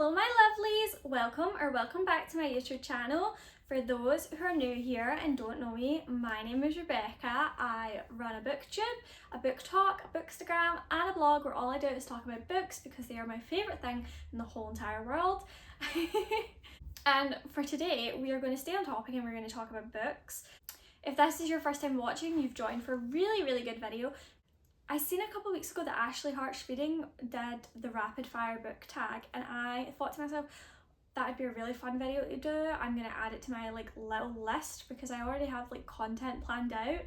Hello my lovelies, welcome back to my YouTube channel. For those who are new here and don't know me, my name is Rebecca. I run a booktube, a book talk, a bookstagram and a blog where all I do is talk about books because they are my favourite thing in the whole entire world. And for today we are going to stay on topic and we're going to talk about books. If this is your first time watching, you've joined for a really good video. I seen a couple of weeks ago that Ashley Hart's Reading did the Rapid Fire Booktag and I thought to myself that would be a really fun video to do. I'm going to add it to my little list because I already have content planned out,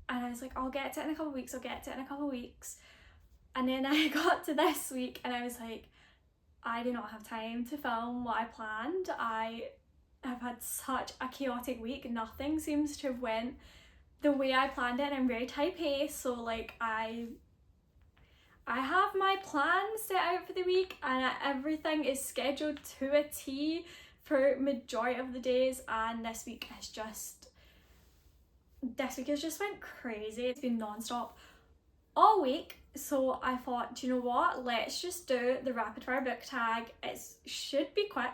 and I was like, I'll get to it in a couple of weeks, and then I got to this week and I was like, I do not have time to film what I planned. I have had such a chaotic week. Nothing seems to have went the way I planned it, and I'm very type A, so I have my plan set out for the week and everything is scheduled to a T for majority of the days, and this week has just went crazy. It's been non-stop all week, so I thought, do you know what, let's just do the Rapid Fire Booktag. It should be quick.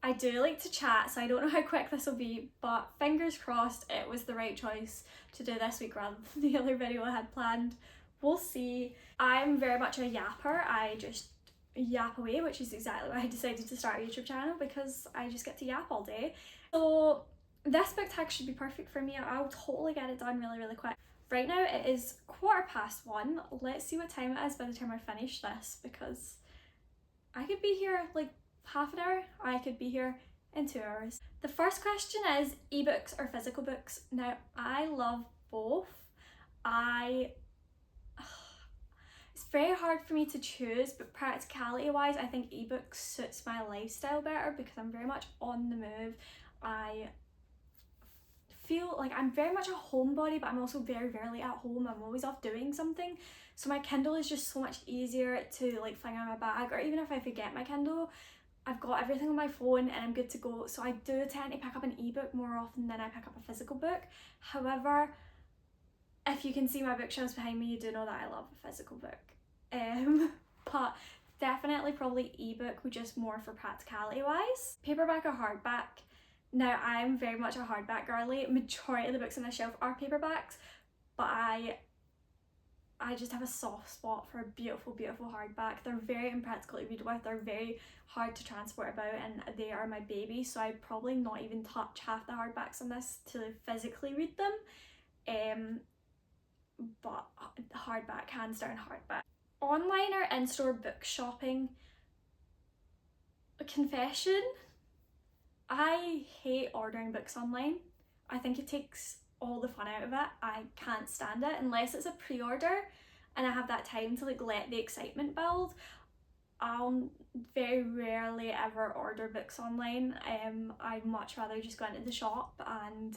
I do like to chat, so I don't know how quick this will be, but fingers crossed it was the right choice to do this week rather than the other video I had planned. We'll see. I'm very much a yapper. I just yap away, which is exactly why I decided to start a YouTube channel, because I just get to yap all day. So this book tag should be perfect for me. I'll totally get it done really quick. Right now it is 1:15. Let's see what time it is by the time I finish this, because I could be here half an hour, I could be here in 2 hours. The first question is ebooks or physical books. Now I love both. It's very hard for me to choose, but practicality wise I think ebooks suits my lifestyle better because I'm very much on the move. I feel like I'm very much a homebody, but I'm also very rarely at home. I'm always off doing something, so my Kindle is just so much easier to fling in my bag, or even if I forget my Kindle, I've got everything on my phone and I'm good to go. So I do tend to pick up an ebook more often than I pick up a physical book. However, if you can see my bookshelves behind me, you do know that I love a physical book. But definitely probably ebook, just more for practicality wise. Paperback or hardback? Now I'm very much a hardback girly. Majority of the books on my shelf are paperbacks, but I just have a soft spot for a beautiful hardback. They're very impractical to read with, they're very hard to transport about, and they are my baby, so I'd probably not even touch half the hardbacks on this to physically read them. But hardback, hands down hardback. Online or in-store book shopping? A confession, I hate ordering books online. I think it takes all the fun out of it. I can't stand it unless it's a pre-order and I have that time to let the excitement build. I'll very rarely ever order books online. I'd much rather just go into the shop and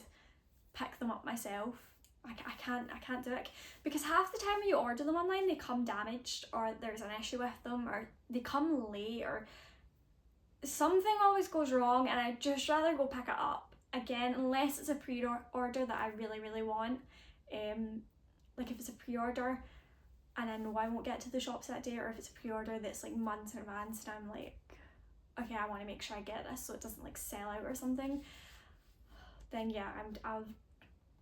pick them up myself. I can't do it, because half the time when you order them online they come damaged, or there's an issue with them, or they come late, or something always goes wrong, and I'd just rather go pick it up. Again, unless it's a pre-order that I really want. If it's a pre-order and I know I won't get to the shops that day, or if it's a pre-order that's months in advance and I'm like, okay, I want to make sure I get this so it doesn't sell out or something, then yeah,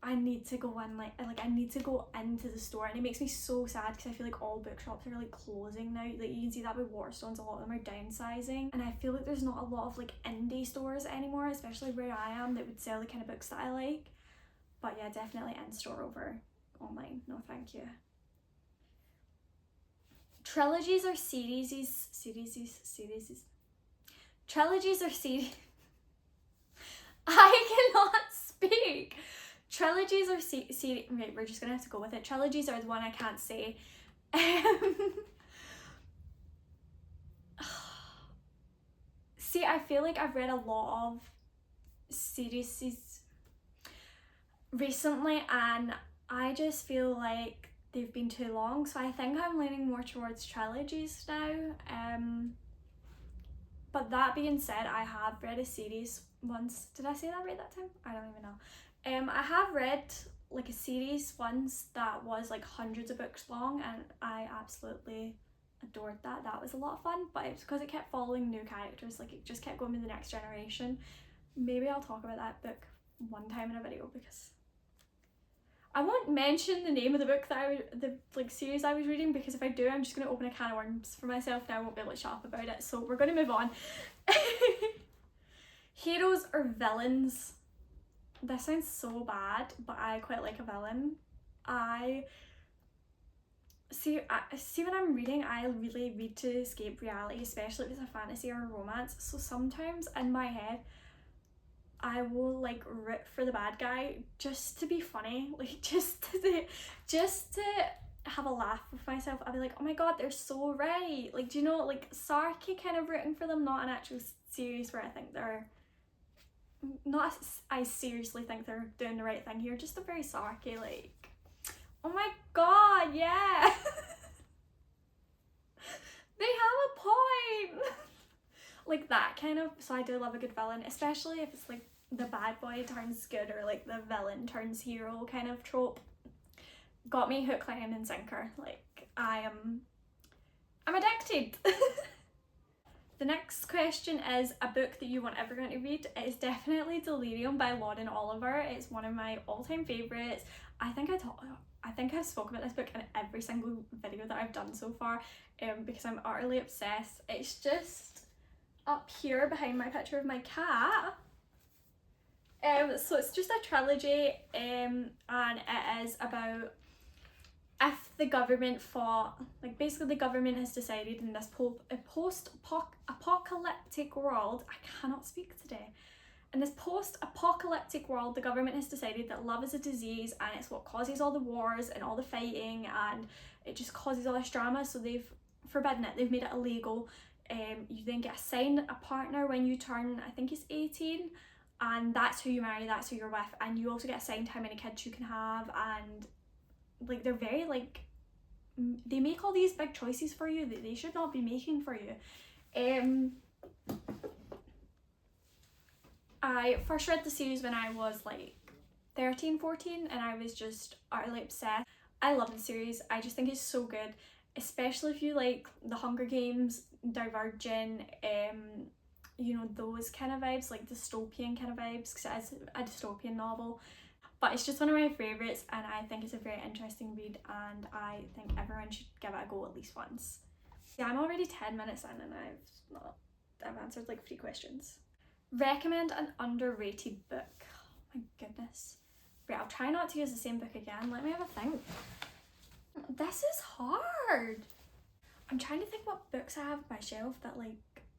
I need to go in, I need to go into the store, and it makes me so sad because I feel all bookshops are closing now. You can see that with Waterstones, a lot of them are downsizing, and I feel there's not a lot of indie stores anymore, especially where I am, that would sell the kind of books that I like. But yeah, definitely in store over online. No thank you. Trilogies or series? Trilogies or series? I cannot speak. Trilogies or series? Right, we're just gonna have to go with it. Trilogies are the one I can't say. See, I feel I've read a lot of series recently and I just feel they've been too long, so I think I'm leaning more towards trilogies now. But that being said, I have read a series once. Did I say that right that time? I don't even know. I have read a series once that was hundreds of books long, and I absolutely adored that. That was a lot of fun, but it was because it kept following new characters, like it just kept going with the next generation. Maybe I'll talk about that book one time in a video, because I won't mention the name of the book that the series I was reading, because if I do, I'm just going to open a can of worms for myself and I won't be able to shut up about it. So we're going to move on. Heroes or villains? This sounds so bad, but I quite like a villain. I see when I'm reading, I really read to escape reality, especially if it's a fantasy or a romance. So sometimes in my head, I will like root for the bad guy just to be funny, like just to have a laugh with myself. I'll be like, oh my god, they're so right. Like, do you know, like sarky kind of rooting for them, not an actual series where I think they're not, I seriously think they're doing the right thing here, just a very sarky, like, oh my god, yeah. They have a point. Like that kind of. So I do love a good villain, especially if it's like the bad boy turns good or like the villain turns hero kind of trope. Got me hook, line and sinker. Like I'm addicted. The next question is a book that you want everyone to read. It is definitely Delirium by Lauren Oliver. It's one of my all-time favourites. I think I've spoken about this book in every single video that I've done so far, because I'm utterly obsessed. It's just up here behind my picture of my cat. So it's just a trilogy, and it is about if the government fought, like basically the government has decided in this post-apocalyptic world, I cannot speak today, in this post-apocalyptic world, the government has decided that love is a disease and it's what causes all the wars and all the fighting, and it just causes all this drama, so they've forbidden it, they've made it illegal. You then get assigned a partner when you turn, I think it's 18, and that's who you marry, that's who you're with, and you also get assigned how many kids you can have, and like they're very like, they make all these big choices for you that they should not be making for you. I first read the series when I was like 13, 14, and I was just utterly obsessed. I love the series. I just think it's so good, especially if you like the Hunger Games, Divergent, you know, those kind of vibes, like dystopian kind of vibes, because it is a dystopian novel. But it's just one of my favourites, and I think it's a very interesting read, and I think everyone should give it a go at least once. Yeah, I'm already 10 minutes in and I've answered like 3 questions. Recommend an underrated book. Oh my goodness. Right, I'll try not to use the same book again. Let me have a think. This is hard. I'm trying to think what books I have on my shelf that like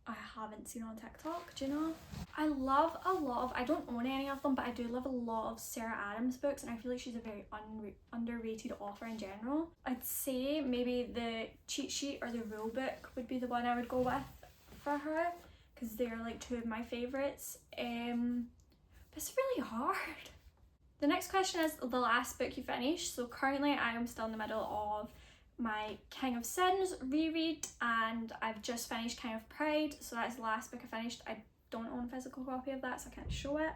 I haven't seen on TikTok, do you know? I love a lot of, I don't own any of them, but I do love a lot of Sarah Adams books, and I feel like she's a very underrated author in general. I'd say maybe the Cheat Sheet or the Rule Book would be the one I would go with for her, because they're like 2 of my favourites. But it's really hard. The next question is the last book you finished. So currently I am still in the middle of my King of Sins reread, and I've just finished King of Pride, so that's the last book I finished. I don't own a physical copy of that, so I can't show it.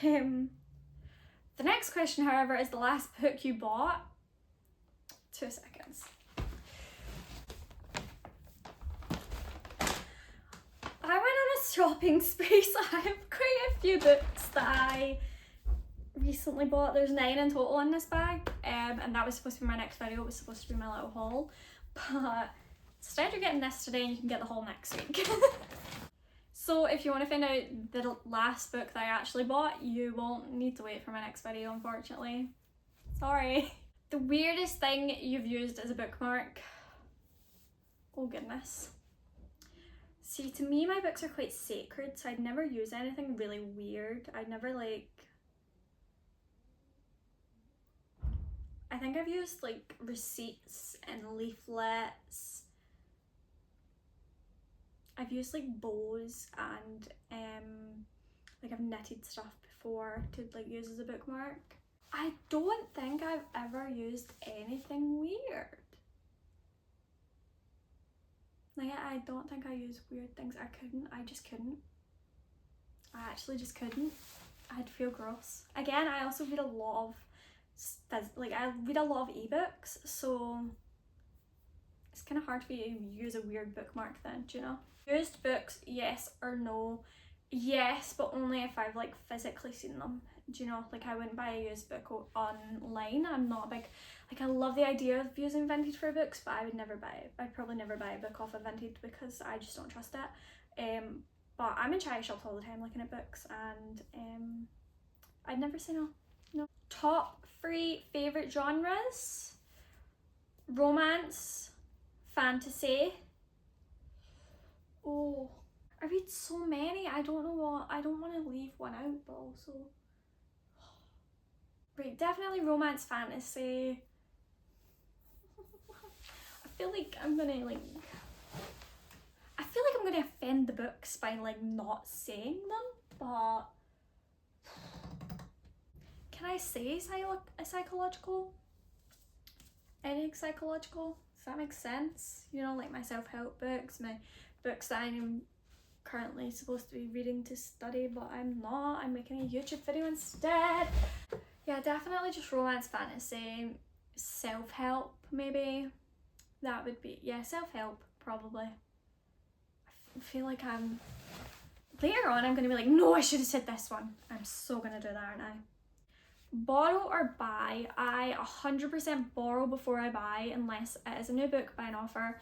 The next question, however, is the last book you bought. 2 seconds. I went on a shopping spree, so I have quite a few books that I recently bought. There's 9 in total in this bag, and that was supposed to be my next video. It was supposed to be my little haul, but instead you're getting this today and you can get the haul next week. So if you want to find out the last book that I actually bought, you won't need to wait for my next video, unfortunately. Sorry. The weirdest thing you've used as a bookmark? Oh goodness. See, to me my books are quite sacred, so I'd never use anything really weird. I'd never like, I think I've used like receipts and leaflets. I've used like bows and like I've knitted stuff before to like use as a bookmark. I don't think I've ever used anything weird. Like I don't think I use weird things. I just couldn't. I actually just couldn't. I'd feel gross. Again, I also read a lot of I read a lot of ebooks, so it's kind of hard for you to use a weird bookmark then, do you know? Used books, yes or no? Yes, but only if I've like physically seen them. Do you know, like I wouldn't buy a used book online. I'm not a big, like I love the idea of using vintage for books, but I would never buy it. I'd probably never buy a book off of vintage because I just don't trust it. But I'm in charity shops all the time looking at books, and I'd never say no. No. Top 3 favourite genres: romance, fantasy. Oh, I read so many, I don't know what, I don't want to leave one out, but also, right, definitely romance, fantasy. I feel like I'm gonna offend the books by like not saying them, but can I say psychological? Anything psychological? Does that make sense? You know, like my self-help books, my books that I'm currently supposed to be reading to study, but I'm not. I'm making a YouTube video instead. Yeah, definitely just romance, fantasy, self-help maybe. That would be, yeah, self-help probably. I feel like later on I'm gonna be like, no, I should have said this one. I'm so gonna do that, aren't I? Borrow or buy? I 100% borrow before I buy, unless it is a new book by an author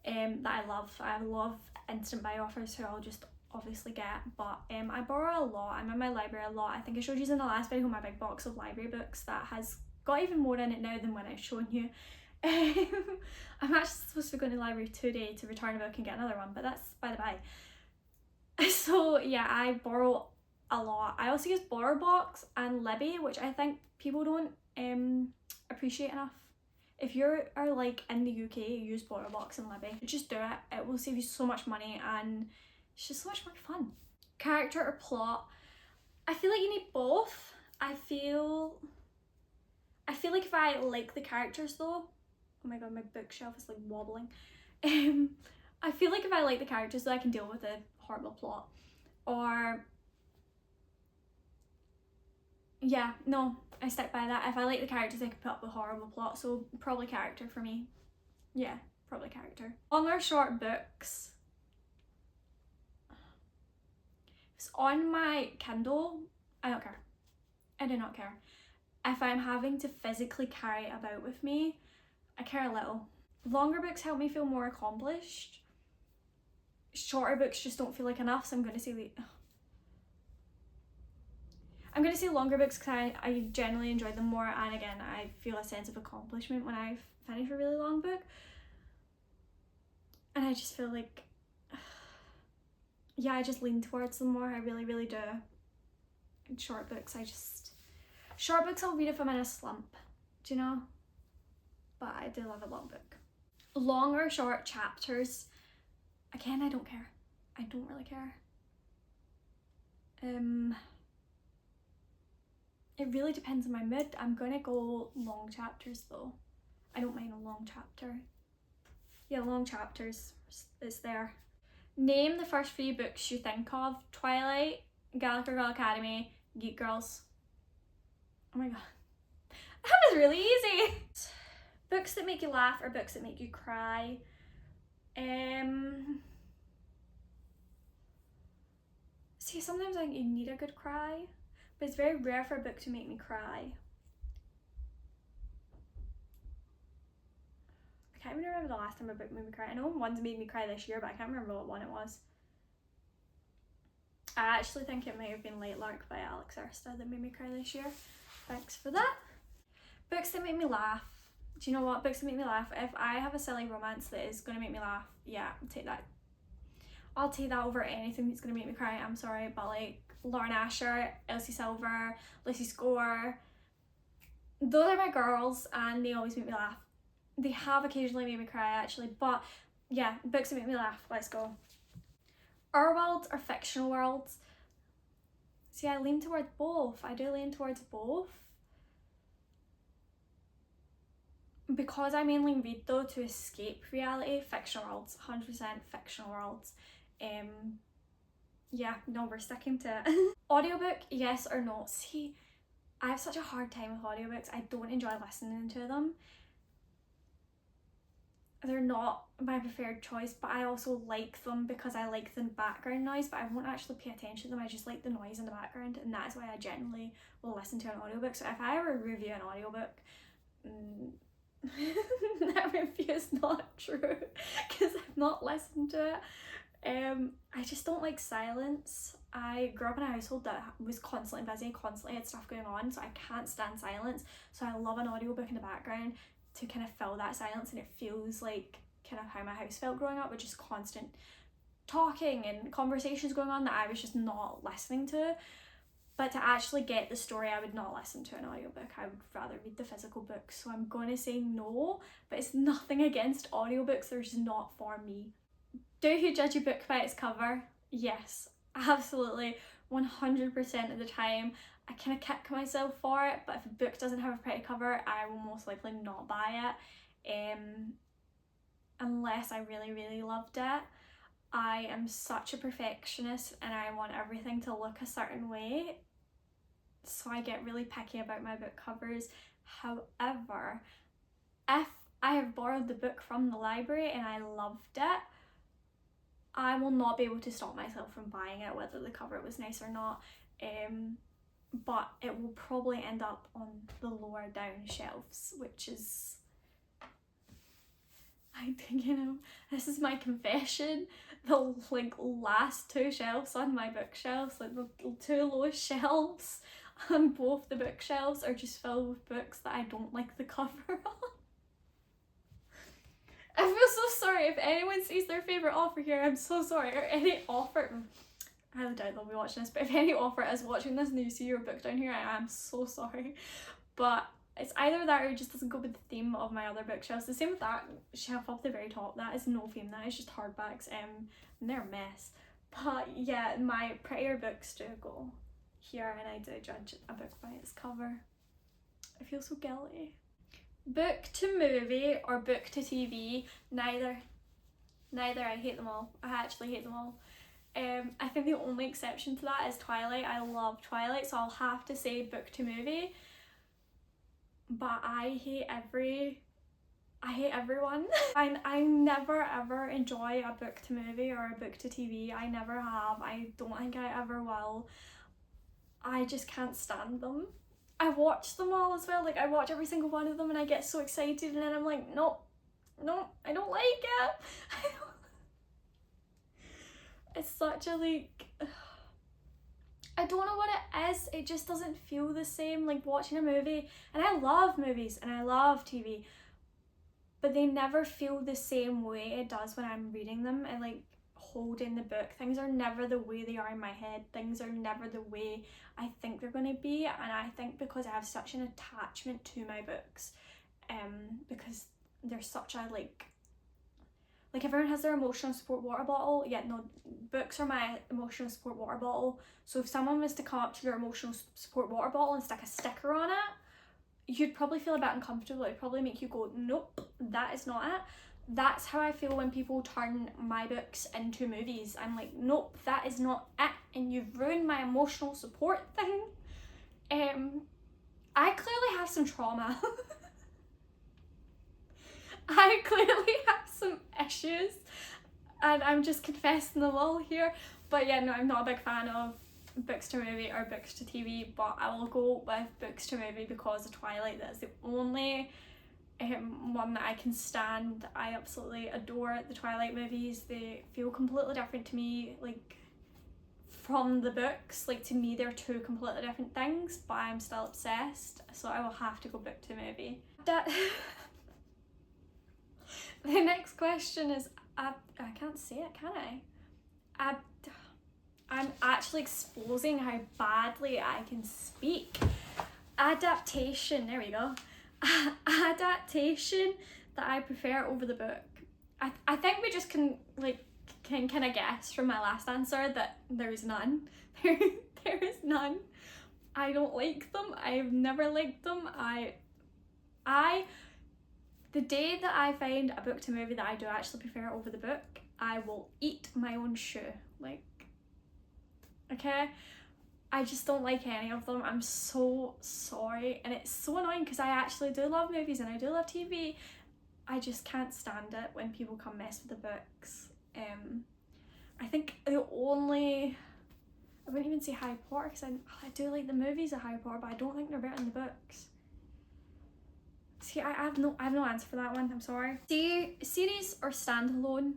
that I love. I love instant buy offers, who I'll just obviously get, but I borrow a lot. I'm in my library a lot. I think I showed you in the last video my big box of library books that has got even more in it now than when I was showing you. I'm actually supposed to be going to the library today to return a book and get another one, but that's by the by. So yeah, I borrow a lot. I also use BorrowBox and Libby, which I think people don't appreciate enough. If you are like in the UK, you use BorrowBox and Libby. Just do it. It will save you so much money and it's just so much more fun. Character or plot? I feel like you need both. I feel like if I like the characters though, oh my god, my bookshelf is like wobbling. I feel like if I like the characters though, I can deal with a horrible plot. Or yeah, no, I stick by that. If I like the characters, I can put up with horrible plot, so probably character for me. Yeah, probably character. Long or short books? If it's on my Kindle, I don't care. I do not care. If I'm having to physically carry it about with me, I care a little. Longer books help me feel more accomplished. Shorter books just don't feel like enough, so I'm going to say longer books because I generally enjoy them more, and again, I feel a sense of accomplishment when I finish a really long book. And I just feel like, yeah, I just lean towards them more. I really, really do. And short books, I'll read if I'm in a slump, do you know? But I do love a long book. Long or short chapters? Again, I don't care. I don't really care. It really depends on my mood. I'm gonna go long chapters though. I don't mind a long chapter. Yeah, long chapters. It's there. Name the first 3 books you think of. Twilight, Gallagher Girl Academy, Geek Girls. Oh my god. That was really easy. Books that make you laugh or books that make you cry. See, sometimes I think you need a good cry, but it's very rare for a book to make me cry. I can't even remember the last time a book made me cry. I know one's made me cry this year, but I can't remember what one it was. I actually think it might have been Late Lark by Alex Ersta that made me cry this year. Thanks for that. Books that make me laugh. Do you know what? Books that make me laugh. If I have a silly romance that is going to make me laugh, yeah, take that. I'll take that over anything that's going to make me cry. I'm sorry, but like Lauren Asher, Elsie Silver, Lucy Score, those are my girls and they always make me laugh. They have occasionally made me cry actually, but yeah, books that make me laugh. Let's go. Our worlds are fictional worlds. See, I lean towards both. I do lean towards both. Because I mainly read though to escape reality, fictional worlds, 100% fictional worlds. Yeah, no, we're sticking to it. Audiobook, yes or no? See, I have such a hard time with audiobooks. I don't enjoy listening to them. they're not my preferred choice, but I also like them because I like the background noise, but I won't actually pay attention to them. I just like the noise in the background, and that's why I generally will listen to an audiobook. So if I ever review an audiobook, that review is not true because I've not listened to it. I just don't like silence. I grew up in a household that was constantly busy, constantly had stuff going on, so I can't stand silence. So I love an audiobook in the background to kind of fill that silence, and it feels like kind of how my house felt growing up, with just constant talking and conversations going on that I was just not listening to. But to actually get the story, I would not listen to an audiobook. I would rather read the physical book. So I'm going to say no, but it's nothing against audiobooks. They're just not for me. Do you judge a book by its cover? Yes, absolutely. 100% of the time. I kind of kick myself for it, but if a book doesn't have a pretty cover, I will most likely not buy it. Unless I really, really loved it. I am such a perfectionist and I want everything to look a certain way, so I get really picky about my book covers. However, if I have borrowed the book from the library and I loved it, I will not be able to stop myself from buying it, whether the cover was nice or not. But it will probably end up on the lower down shelves, which is, I think, this is my confession. The last two shelves on my bookshelves, like the two lowest shelves on both the bookshelves, are just filled with books that I don't like the cover on. I feel so sorry if anyone sees their favourite author here. I'm so sorry. Or any author, I highly doubt they'll be watching this, but if any author is watching this and you see your book down here, I am so sorry. But it's either that or it just doesn't go with the theme of my other bookshelves. The same with that shelf up the very top. That is no theme, that is just hardbacks, and they're a mess. But yeah, my prettier books do go here, and I do judge a book by its cover. I feel so guilty. Book to movie or book to TV? Neither. I hate them all. I actually hate them all. I think the only exception to that is Twilight. I love Twilight, so I'll have to say book to movie. But I hate everyone. I never ever enjoy a book to movie or a book to TV. I never have. I don't think I ever will. I just can't stand them. I watch them all as well. Like, I watch every single one of them and I get so excited, and then I'm like, no, I don't like it. It's such a I don't know what it is. It just doesn't feel the same, like watching a movie. And I love movies and I love TV, but they never feel the same way it does when I'm reading them and like holding the book. Things are never the way they are in my head. Things are never the way I think they're going to be. And I think because I have such an attachment to my books, because they're such a like everyone has their emotional support water bottle. Yeah, no, books are my emotional support water bottle. So if someone was to come up to your emotional support water bottle and stick a sticker on it, you'd probably feel a bit uncomfortable. It'd probably make you go, nope, that is not it. That's how I feel when people turn my books into movies. I'm like, nope, that is not it, and you've ruined my emotional support thing. I clearly have some trauma. I clearly have some issues, and I'm just confessing them all here. But yeah, no, I'm not a big fan of books to movie or books to TV, but I will go with books to movie because of Twilight. That's the only one that I can stand. I absolutely adore the Twilight movies. They feel completely different to me, like from the books. Like, to me they're two completely different things, but I'm still obsessed, so I will have to go book to movie. The next question is, I can't say it, can I? I'm actually exposing how badly I can speak. Adaptation, there we go. Adaptation that I prefer over the book. I think we just can kind of guess from my last answer that there's none. There is none. I don't like them. I've never liked them. The day that I find a book to movie that I do actually prefer over the book, I will eat my own shoe. Like, okay? I just don't like any of them. I'm so sorry. And it's so annoying because I actually do love movies and I do love TV. I just can't stand it when people come mess with the books. I think the only, I wouldn't even say Harry Potter, because I do like the movies of Harry Potter, but I don't think they're better than the books. See, I have no answer for that one, I'm sorry. Series or standalone?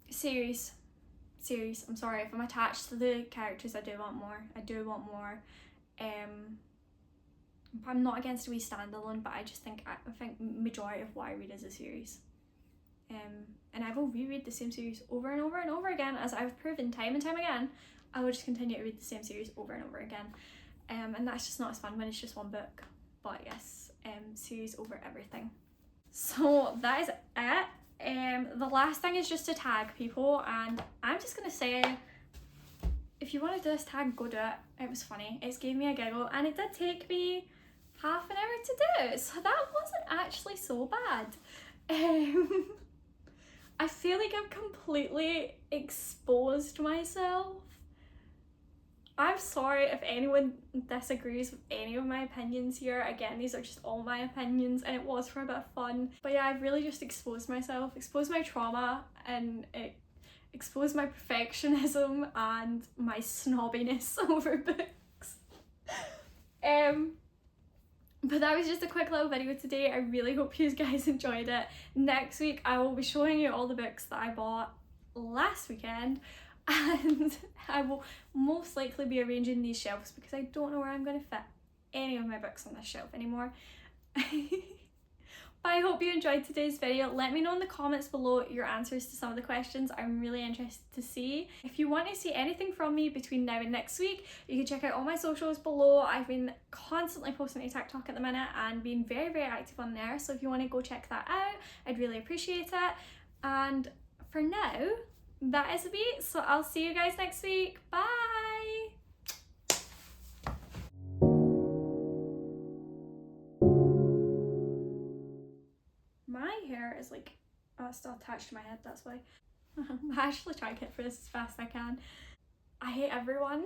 Series. I'm sorry, if I'm attached to the characters, I do want more. I'm not against a wee standalone, but I just think I think majority of what I read is a series. And I will reread the same series over and over and over again, as I've proven time and time again. I will just continue to read the same series over and over again. And that's just not as fun when it's just one book. But yes, series over everything. So that is it. The last thing is just to tag people, and I'm just gonna say, if you want to do this tag, go do it. It was funny. It's gave me a giggle, and it did take me half an hour to do, so that wasn't actually so bad. I feel like I've completely exposed myself. I'm sorry if anyone disagrees with any of my opinions here. Again, these are just all my opinions, and it was for a bit of fun. But yeah, I've really just exposed myself, exposed my trauma, and it exposed my perfectionism and my snobbiness over books. But that was just a quick little video today. I really hope you guys enjoyed it. Next week I will be showing you all the books that I bought last weekend, and I will most likely be arranging these shelves because I don't know where I'm going to fit any of my books on this shelf anymore. But I hope you enjoyed today's video. Let me know in the comments below your answers to some of the questions. I'm really interested to see. If you want to see anything from me between now and next week, you can check out all my socials below. I've been constantly posting to TikTok at the minute and being very, very active on there. So if you want to go check that out, I'd really appreciate it. And for now, that is a beat. So I'll see you guys next week. Bye! My hair is like still attached to my head, that's why. I actually try to get through this as fast as I can. I hate everyone.